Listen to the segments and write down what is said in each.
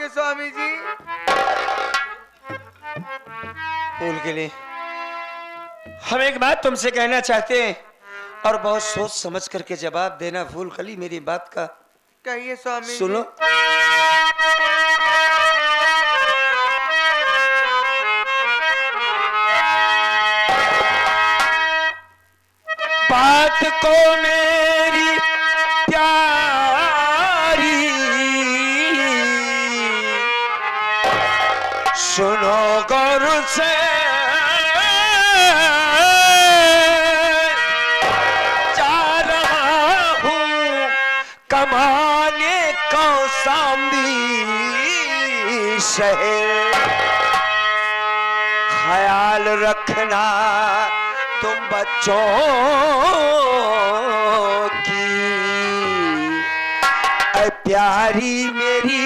करोगे स्वामी जी? फूल के लिए हम एक बात तुमसे कहना चाहते हैं और बहुत सोच समझ करके जवाब देना फूल कली मेरी बात का। कहिए स्वामी सुनो। जी। बात को मेरी प्यारी सुनो गौर से, जा रहा हूँ कमाने कौशाम्बी शहर। ख्याल रखना तुम बच्चों की, ऐ प्यारी मेरी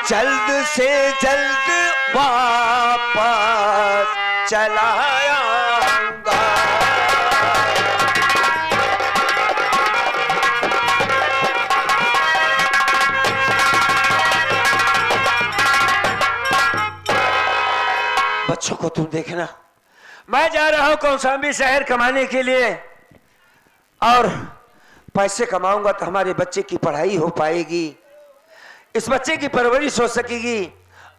जल्द से जल्द वापस चला आऊंगा। बच्चों को तुम देखना, मैं जा रहा हूं कौशाम्बी शहर कमाने के लिए और पैसे कमाऊंगा तो हमारे बच्चे की पढ़ाई हो पाएगी, इस बच्चे की परवरिश हो सकेगी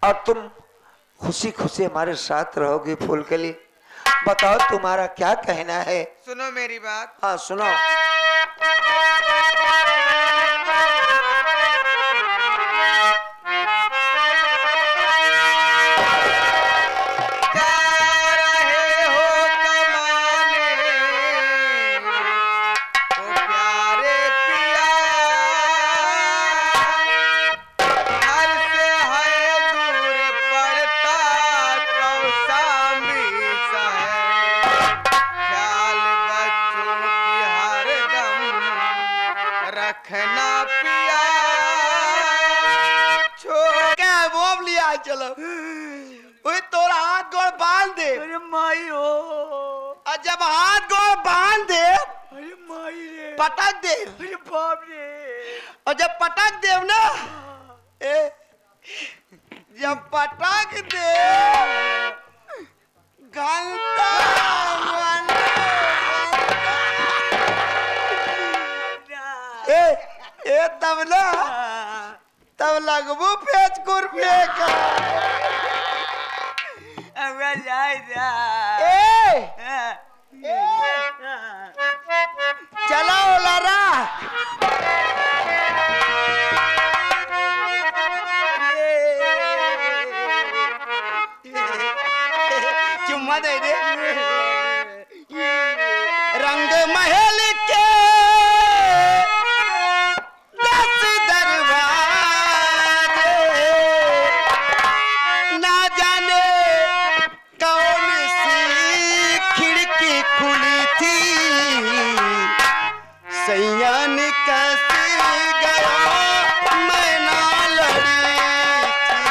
और तुम खुशी खुशी हमारे साथ रहोगे। फूलकली बताओ तुम्हारा क्या कहना है? सुनो मेरी बात। हाँ सुनो। रखना पिया छोड़ के मोम लिया चलो। ओए तोरा हाथ गोड़ बांध दे। अरे माई हो। और जब हाथ गोड़ बांध दे अरे माई रे। पटक दे। अरे बाप रे। और जब पटक देव ना जब पटक दे घंटा ए तब ना तब लगबू पेच कुर फेंक। चला ओलारा चुम्मा दे दे। रंग महल के 10 दरवाजे, ना जाने कौन सी खिड़की खुली थी, सैयान कैसे गया मैं ना लड़ी थी,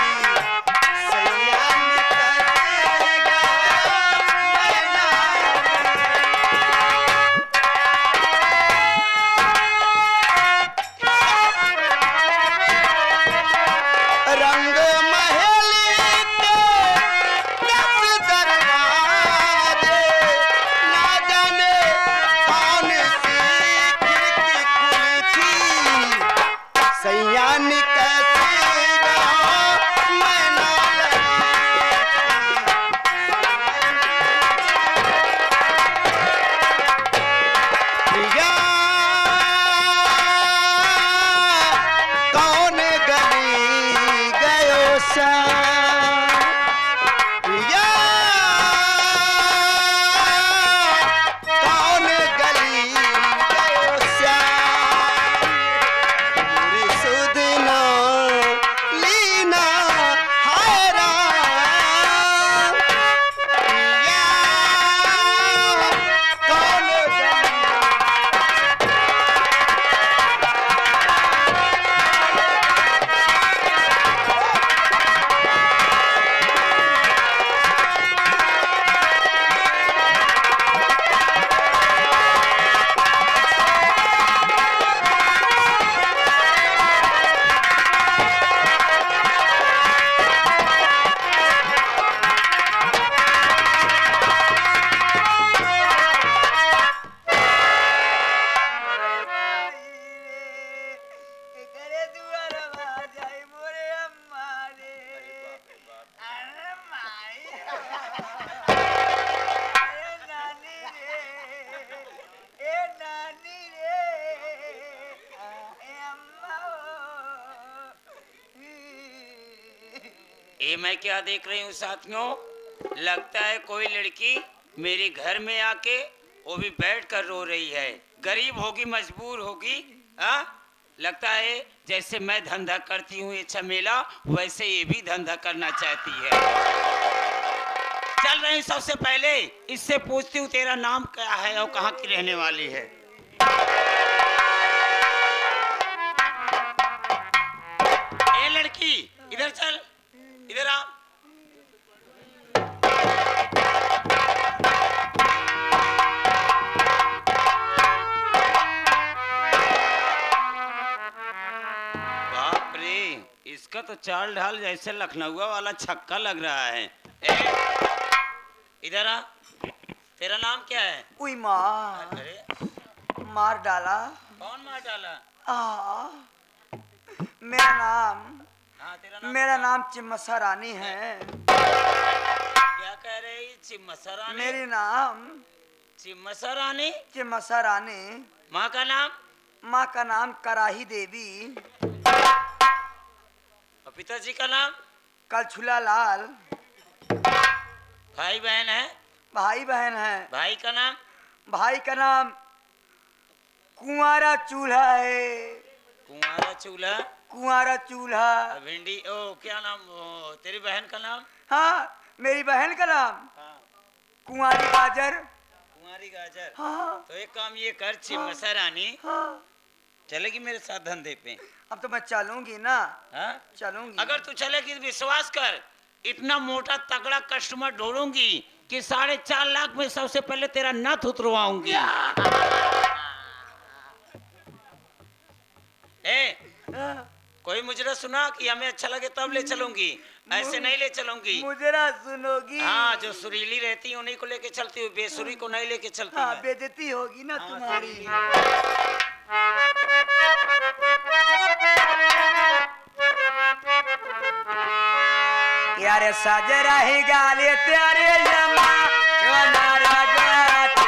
सैयान कैसे गया मैं ना रंग महल के 10 दरवाजे, ना जाने कौन सी खिड़की खुली थी, सैयान कैसे गया मैं ना लड़ी थी। या कौन गली गयो श्याम, या कौन गली गयो श्याम, पूरी सुध ना लीना हाय राम, या कौन गली अरे दुआरा आ जाए मोरे अम्मा रे अरे माई अरे नानी रे ए नानी रे ए अम्मा ये मैं क्या देख रही हूँ साथियों, लगता है कोई लड़की मेरे घर में आके वो भी बैठ कर रो रही है। गरीब होगी, मजबूर होगी। हाँ, लगता है जैसे मैं धंधा करती हूँ ये झमेला, वैसे ये भी धंधा करना चाहती है। चल रही सबसे पहले इससे पूछती हूँ तेरा नाम क्या है और कहाँ की रहने वाली है। ए लड़की इधर चल, इधर आ। बाप रे, इसका तो चाल ढाल जैसे लखनऊ वाला छक्का लग रहा है। इधर आ, तेरा नाम क्या है? उई माँ अरे मार डाला। कौन मार डाला? मेरा नाम हाँ, तेरा नाम मेरा नाम चिमसा रानी है। क्या कह रही? चिमसा रानी? मेरी नाम चिमसा रानी? चिमसा रानी। माँ का नाम? माँ का नाम कराही देवी। और पिताजी का नाम? कलछुला लाल। भाई बहन है? भाई बहन है। भाई का नाम? भाई का नाम कुंवारा चूल्हा है। कुंवारा चूल्हा? कुंवारा चूल्हा। भिंडी। ओ क्या नाम? ओ, तेरी बहन का नाम? हाँ, मेरी बहन का नाम हाँ, कुंवारी गाजर। कुंवारी गाजर। हाँ तो एक काम ये कर चिमसा रानी, हाँ। चलेगी मेरे साथ धंधे पे? अब तो मैं चलूंगी ना। हाँ? चलूंगी। अगर तू चलेगी तो विश्वास कर, इतना मोटा तगड़ा कस्टमर ढूंढूंगी कि 4.5 लाख में सबसे पहले तेरा नथ उतरवाऊंगी। हाँ, कोई मुजरा सुना कि हमें अच्छा लगे तब ले चलूंगी, ऐसे नहीं ले चलूंगी। मुजरा सुनोगी। हाँ, जो सुरीली रहती है उन्हीं को लेके चलती हूँ, बेसुरी को नहीं लेके चलती हाँ, मैं। बेइज्जती होगी ना तुम्हारी। यारे सज रही गाली तेरे यमा चनारा गाते।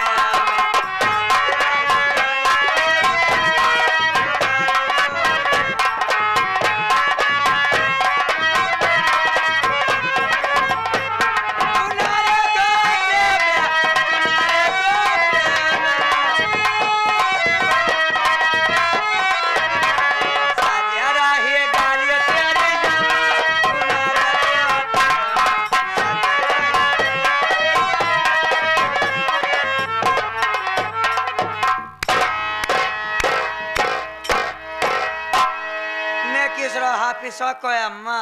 हाफिसा को अम्मा।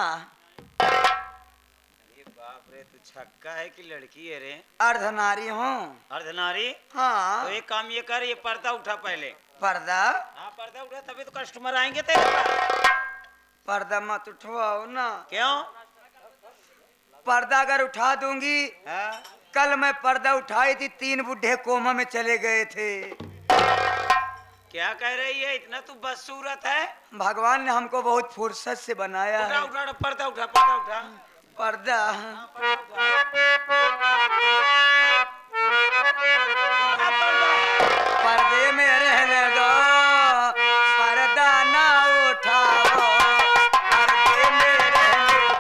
अरे बाप रे, तू छक्का है कि लड़की है रे? अर्धनारी हूँ। अर्धनारी? हाँ। तो एक काम ये कर, ये पर्दा उठा पहले। पर्दा? हाँ, पर्दा उठा, तभी तो कस्टमर आएंगे तेरे पास। पर्दा मत उठवाओ ना। क्यों? पर्दा अगर उठा दूंगी, हाँ? कल मैं पर्दा उठाई थी, 3 बुढ़े कोमा में चले गए थे। क्या कह रही है? इतना तू बदसूरत है? भगवान ने हमको बहुत फुर्सत से बनाया उठा है। उठा, पर्दा उठा, पर्दा उठा। पर्दा? हाँ, पर्दा। पर्दे में रहने दो, पर्दा ना उठाओ। पर्दे में रहने दो,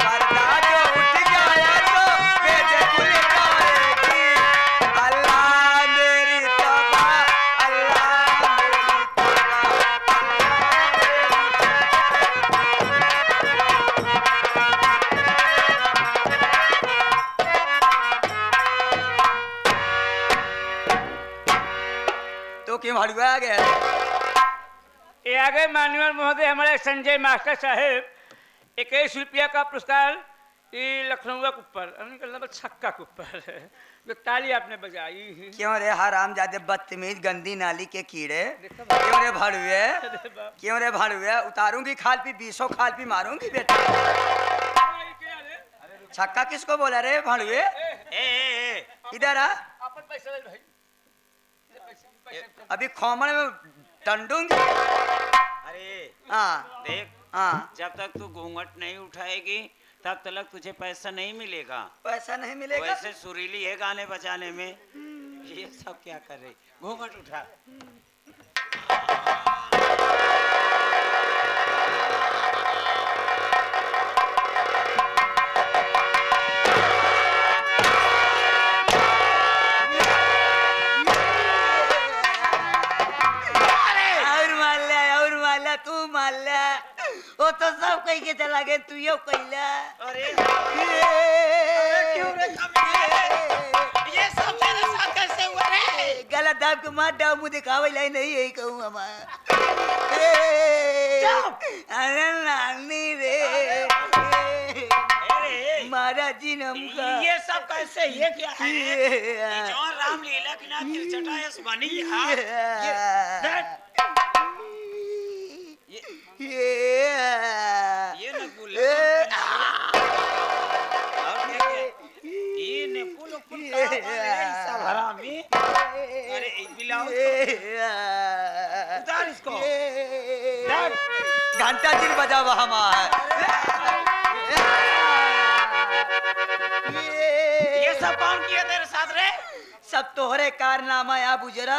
पर्दा जो उठ गया तो बेटे खुल जाएगी। अल्लाह मेरी तौबा, अल्लाह मेरी तो क्यों हड़ुआ आ गया? ये आगे माननीय महोदय हमारे संजय मास्टर साहेब 21 रुपया का पुरस्कार ये लखनऊ के ऊपर छक्का के ऊपर जो ताली आपने बजाई। क्यों रे हरामजादे बदतमीज गंदी नाली के कीड़े? क्यों रे भड़ुए? क्यों रे भड़ुए? उतारूंगी खाल पी, 20 खाल पी मारूंगी बेटा। छक्का किसको बोला रे भड़ुए? इधर आ। अभी खोमड़ में टंडूंगी। अरे हाँ देख, हाँ, जब तक तू घूंघट नहीं उठाएगी तब तक तुझे पैसा नहीं मिलेगा। पैसा नहीं मिलेगा। वैसे सुरीली है गाने बजाने में, ये सब क्या कर रही? घूंघट उठा। और माला तू माला, वो तो सब कही के चला गए, तू यो कहला। अरे क्यों रे ये सब तेरे साथ कैसे हुआ रे? गलत दाब के मार डाव मुझे दिखावे लाई नहीं यही कहूँ हमार। अरे नानी रे, अरे महाराज जी नमका। ये सब कैसे? ये क्या है? ये जो रामलीला की ना तिरछटायस बनी है। ये न बोले और क्या ये ने पुल सब हरामी। अरे बिलाओ उतार इसको। घंटा दिन बजा हुआ हमार। ये सब कौन किया तेरे साथ रे? सब तोहरे कारनामा या बुजरा।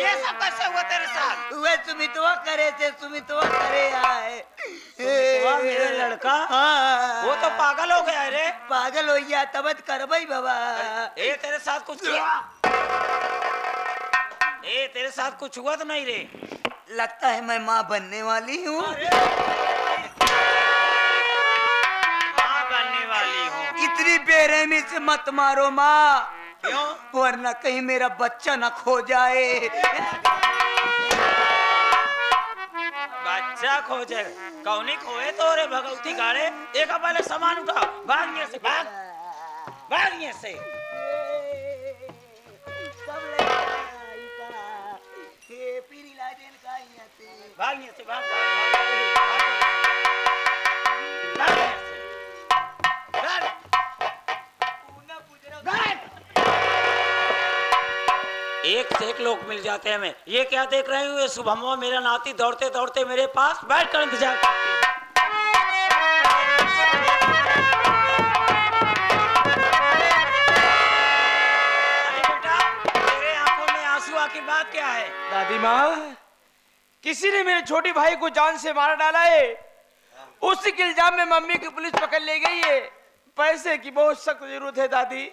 ये सब कैसे हुआ तेरे साथ? वे सुमितवा करे थे, सुमितवा करे आए। सुमितवा मेरा लड़का? हाँ। वो तो पागल हो गया है रे। पागल हो गया तब करबई बाबा। ए तेरे साथ कुछ किया? ए तेरे साथ कुछ हुआ तो नहीं रे? लगता है मैं माँ बनने वाली हूँ। माँ बनने वाली हूँ? इतनी बेरहमी से मत मारो माँ, क्यों? वरना कहीं मेरा बच्चा न खो जाए। बच्चा खो जाएगा? कौनी खोए तो रे भगवती गाड़े। एक पहले सामान उठाओ, भाग यहाँ से, भाग भाग यहाँ से। भाग यहाँ से, भाग भाग यहाँ से। एक से एक लोग मिल जाते हैं हमें। ये क्या देख रहे हो? ये शुभमवा मेरा नाती दौड़ते दौड़ते मेरे पास बैठ कर इंतजार करती है। अरे बेटा, तेरे आंखों में आंसू आखिर बात क्या है? दादी माँ, किसी ने मेरे छोटे भाई को जान से मार डाला है। उसी के इल्जाम में मम्मी की पुलिस पकड़ ले गई है। पैसे की बहुत सख्त जरूरत है दादी।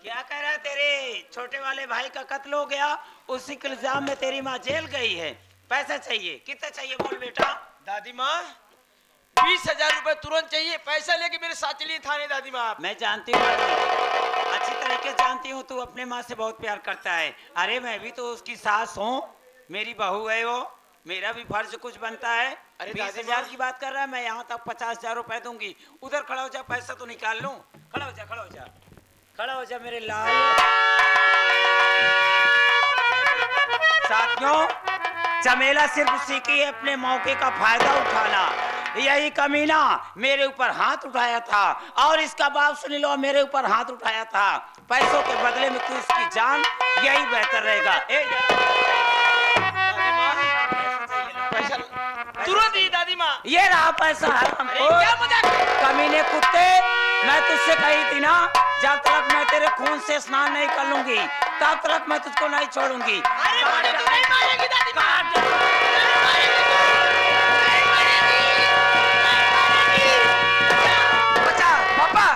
क्या कह रहा है? तेरे छोटे वाले भाई का कत्ल हो गया, उसी के इल्जाम में तेरी माँ जेल गई है। पैसा चाहिए? कितना चाहिए बोल बेटा। दादी माँ, 20,000 रुपए तुरंत चाहिए। पैसा लेके मेरे साथ चलिए थाने दादी माँ। मैं जानती हूँ, अच्छी तरीके जानती हूँ, तू अपने माँ से बहुत प्यार करता है। अरे मैं भी तो उसकी सास हूँ, मेरी बहू है वो, मेरा भी फर्ज कुछ बनता है। अरे 20,000 की बात कर रहा है, मैं यहाँ तक 50,000 रुपए दूंगी। उधर खड़ा हो जा, पैसा तो निकाल लूं। खड़ा हो जा, खड़ा हो जा, खड़ा हो जा मेरे लाल। साथियों, चमेला सिर्फ सीखी है अपने मौके का फायदा उठाना। यही कमीना मेरे ऊपर हाथ उठाया था और इसका बाप सुन लो मेरे ऊपर हाथ उठाया था। पैसों के बदले में तू इसकी जान, यही बेहतर रहेगा। तुरंत ही दादी माँ। ये रहा पैसा। क्या मजाक? कमीने कुत्ते, मैं तुझसे कही थी ना, जब तक मैं तेरे खून से स्नान नहीं कर लूंगी तब तक मैं तुझको नहीं छोड़ूंगी। अरे मारे तो नहीं मारेगी दादी माँ। बचा पापा।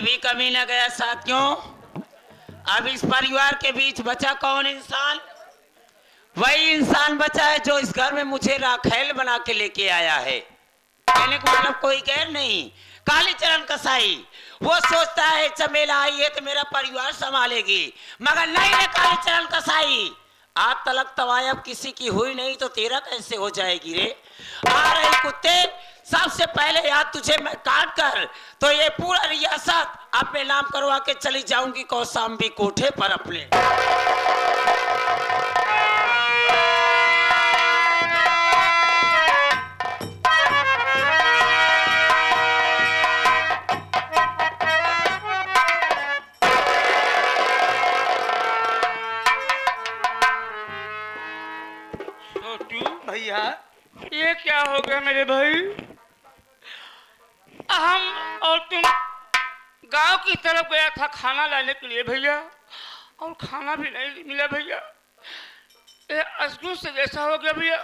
ये भी कमी न गया साथियों। अब इस परिवार के बीच बचा कौन इंसान? वही इंसान बचा है जो इस घर में मुझे राखेल बना के लेके आया है। कहने को मतलब कोई गैर नहीं, कालीचरण कसाई। वो सोचता है चमेला आई है तो मेरा परिवार संभालेगी, मगर नहीं रे कालीचरण कसाई, आज तलक तवायब किसी की हुई नहीं तो तेरा कैसे हो जाएगी रे? आ रही कुत्ते, सबसे पहले याद तुझे मैं काट कर तो ये पूरा रियासत अपने नाम करवा के चली जाऊंगी कौशाम्बी कोठे पर अपने। भैया ये क्या हो गया मेरे भाई? हम और तुम गांव की तरफ गया था खाना लाने के लिए भैया, और खाना भी नहीं मिला भैया। ये असगुन से जैसा हो गया भैया,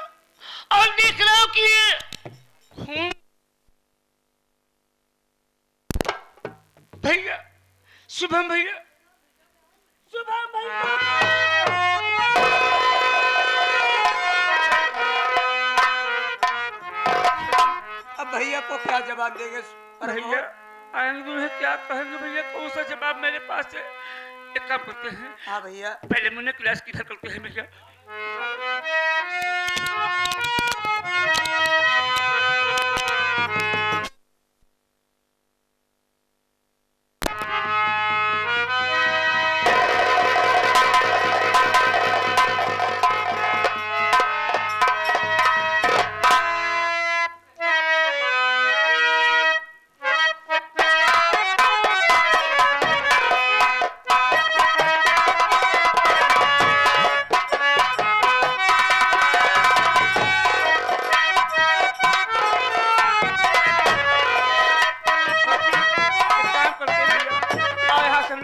और देख रहा हूँ कि ये खून भैया, शुभम भैया, शुभम भैया। अब भैया को क्या जवाब देंगे? भैया आएंगे है, क्या कहेंगे भैया? कौन सा जवाब मेरे पास है? एक काम करते हैं, हाँ भैया, पहले मुन्ने क्लास किधर करते हैं भैया।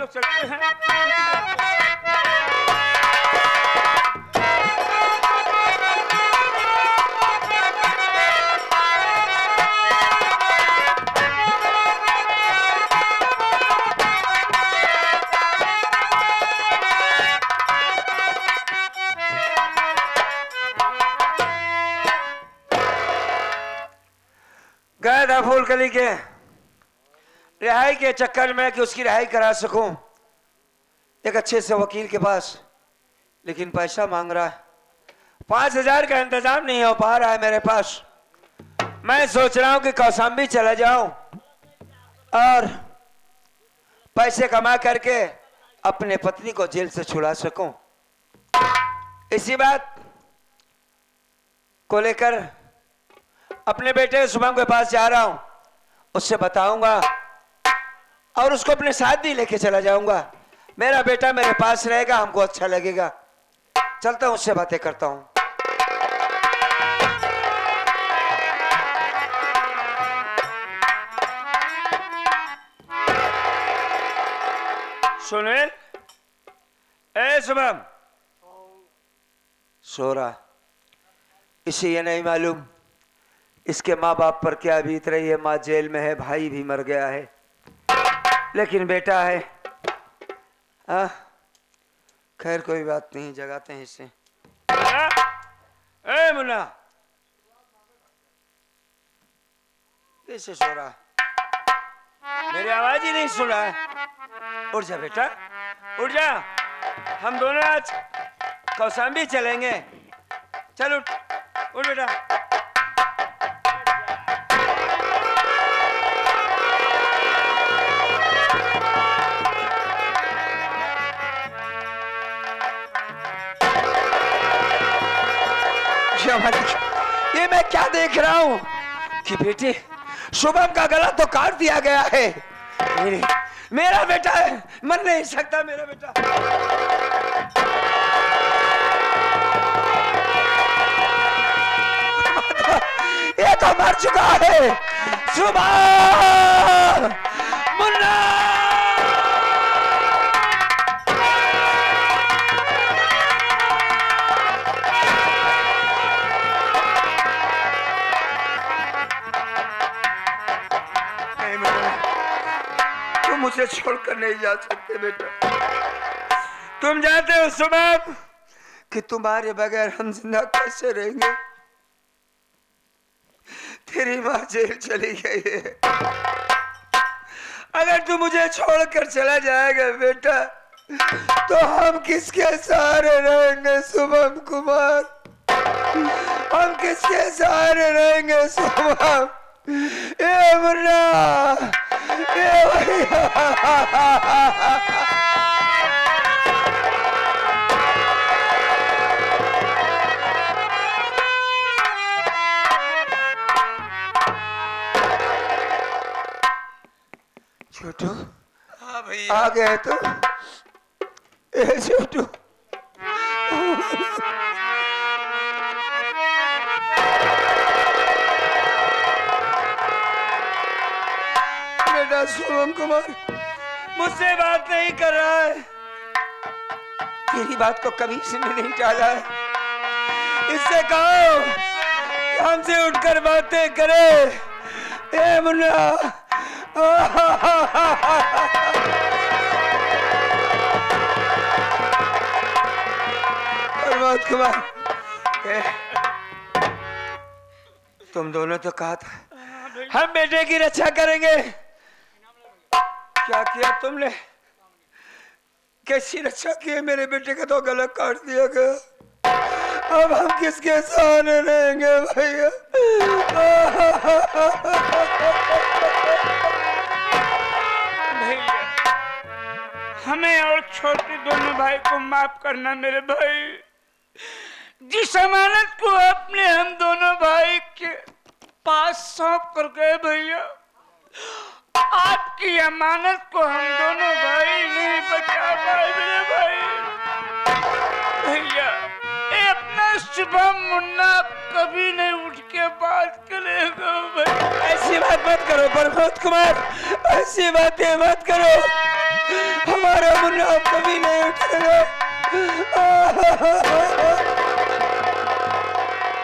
चलते हैं। गया था फूलकली के रिहाई के चक्कर में कि उसकी रिहाई करा सकूं एक अच्छे से वकील के पास, लेकिन पैसा मांग रहा है। 5,000 का इंतजाम नहीं हो पा रहा है मेरे पास। मैं सोच रहा हूं कि कौशाम्बी चला जाऊं और पैसे कमा करके अपने पत्नी को जेल से छुड़ा सकूं। इसी बात को लेकर अपने बेटे शुभम के पास जा रहा हूं, उससे बताऊंगा और उसको अपने साथ भी लेके चला जाऊंगा। मेरा बेटा मेरे पास रहेगा, हमको अच्छा लगेगा। चलता हूं, उससे बातें करता हूं। सुनील, ए शुभम, सो रहा। इसे ये नहीं मालूम इसके माँ बाप पर क्या बीत रही है। माँ जेल में है, भाई भी मर गया है, लेकिन बेटा है। खैर कोई बात नहीं, जगाते हैं इसे। ए मुन्ना, कैसे सो रहा? मेरी आवाज ही नहीं सुना है। उठ जा बेटा, उठ जा। हम दोनों आज कौशाम्बी चलेंगे। चल उठ, उठ बेटा। ये मैं क्या देख रहा हूं कि बेटे शुभम का गला तो काट दिया गया है। मेरा बेटा है, मर नहीं सकता मेरा बेटा। ये तो मर चुका है। शुभम, मुन्ना, मुझे छोड़कर नहीं जा सकते बेटा। तुम जानते हो सुबह कि तुम्हारे बगैर हम जिंदा कैसे रहेंगे। तेरी माँ जेल चली गई है, अगर तू मुझे छोड़कर चला जाएगा बेटा तो हम किसके सहारे रहेंगे शुभम कुमार, हम किसके सहारे रहेंगे शुभम। ए मुन्ना, ए भैया। छोटू, हाँ भैया। आ गए तो ए छोटू, बेटा शुभम कुमार मुझसे बात नहीं कर रहा है, तेरी बात को कभी इसने नहीं टाला है। इससे कहो कि हमसे उठकर बातें करे। ए मुन्ना, प्रमोद कुमार, तुम दोनों तो कहा था हम बेटे की रक्षा करेंगे, क्या किया तुमने? कैसी रक्षा की है? मेरे बेटे का तो गला काट दिया गया, अब हम किसके सहारे रहेंगे भैया? भैया हमें और छोटे दोनों भाई को माफ करना मेरे भाई। जिस अमानत को आपने हम दोनों भाई के पास सौंप कर गए भैया, आपकी अमानत को हम दोनों भाई नहीं बचा पाए मेरे भाई। भैया ये अपना शुभम मुन्ना कभी नहीं उठ के बात करेगा भाई। ऐसी बात मत करो प्रमोद कुमार, ऐसी बातें मत करो, हमारा मुन्ना कभी नहीं उठेगा।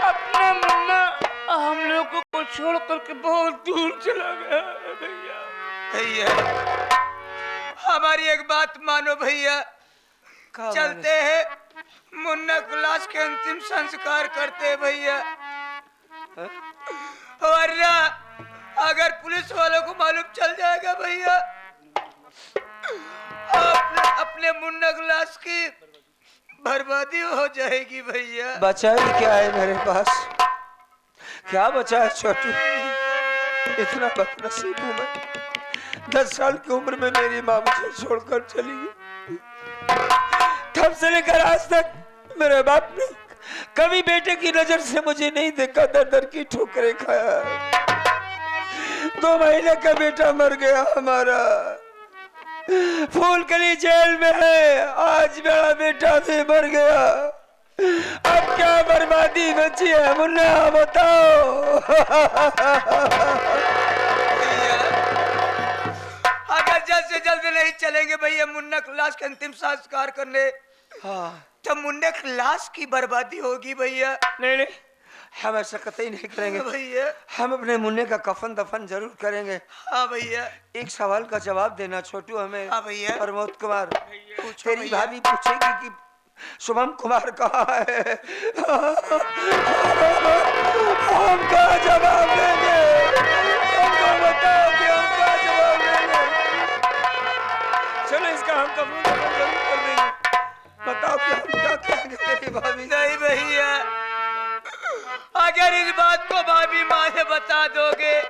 अपना मुन्ना हम लोगों को छोड़ करके बहुत दूर चला गया है भैया। भैया हमारी एक बात मानो भैया, चलते हैं मुन्ना को लाश के अंतिम संस्कार करते हैं भैया। वरना अगर पुलिस वालों को मालूम चल जाएगा भैया, अपने मुन्ना को लाश की बर्बादी हो जाएगी भैया। बचा ही क्या है मेरे पास, क्या बचा है छोटू? इतना बदनसीब हूँ मैं, 10 साल की उम्र में मेरी माँ मुझे छोड़कर चली गई। तब से लेकर आज तक मेरे बाप ने कभी बेटे की नजर से मुझे नहीं देखा, दर दर की ठोकरें खाया। 2 महीने का बेटा मर गया हमारा, फूलकली जेल में है, आज मेरा बेटा भी मर गया। अब क्या बर्बादी बची है मुन्ना, बताओ। अगर जल्द से जल्द नहीं चलेंगे भैया मुन्ना की लाश का अंतिम संस्कार करने, हाँ तो मुन्ना की लाश की बर्बादी होगी भैया। नहीं नहीं, हम ऐसा कतई नहीं करेंगे भैया हम अपने मुन्ने का कफन दफन जरूर करेंगे। हाँ भैया। एक सवाल का जवाब देना छोटू हमें। हाँ भैया। प्रमोद कुमार, पूछो तेरी भैया। भाभी पूछेगी कि शुभम कुमार कहाँ है, हम क्या जवाब देंगे? हमको बताओ कि हम क्या जवाब देंगे। चलो इसका हम कफन दफन जरूर कर देंगे, बताओ कि हम क्या करेंगे तेरी भाभी? नहीं भैया, अगर इस बात को भाभी माँ से बता दोगे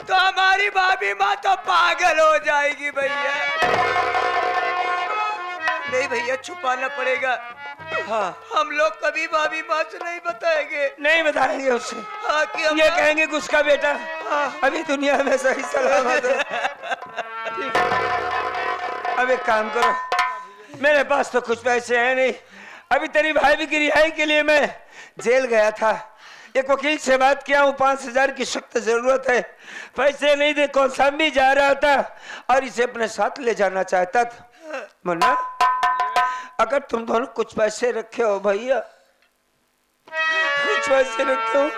तो हमारी भाभी माँ तो पागल हो जाएगी भैया। नहीं भैया, छुपाना पड़ेगा। हाँ हम लोग कभी भाभी माँ से नहीं बताएंगे। नहीं बताएंगे उससे, हाँ कि हम ये कहेंगे कि उसका बेटा अभी दुनिया में सही सलामत है। ठीक है। अब एक काम करो, मेरे पास तो कुछ पैसे हैं नहीं, अभी तेरी भाभी की रिहाई के लिए मैं जेल गया था, एक वकील से बात किया हूँ, 5000 की सख्त जरूरत है, पैसे नहीं दे। कौशाम्बी जा रहा था और इसे अपने साथ ले जाना चाहता था। मुन्ना, अगर तुम दोनों कुछ पैसे रखे हो भैया, कुछ पैसे रखे हो,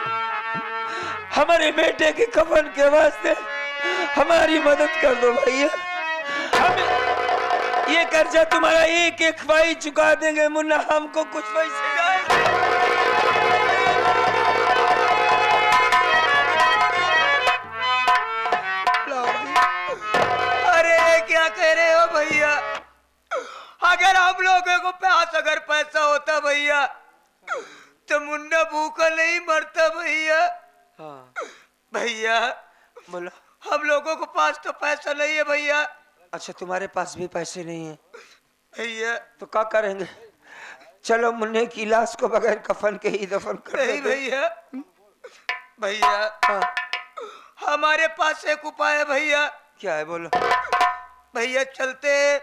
हमारे बेटे के कफन के वास्ते हमारी मदद कर दो भैया, हम ये कर्जा तुम्हारा एक एक भाई चुका देंगे मुन्ना, हमको कुछ पैसे अरे क्या कह रहे हो भैया? अगर हम लोगों को पास अगर पैसा होता भैया तो मुन्ना भूखा नहीं मरता भैया। हाँ भैया बोलो। हम लोगों को पास तो पैसा नहीं है भैया। अच्छा तुम्हारे पास भी पैसे नहीं है भैया तो क्या करेंगे? चलो मुन्ने की लाश को बगैर कफन के ही दफन कर नहीं देंगे। भैया। भैया हाँ, हमारे पास एक उपाय है भैया। क्या है बोलो। भैया चलते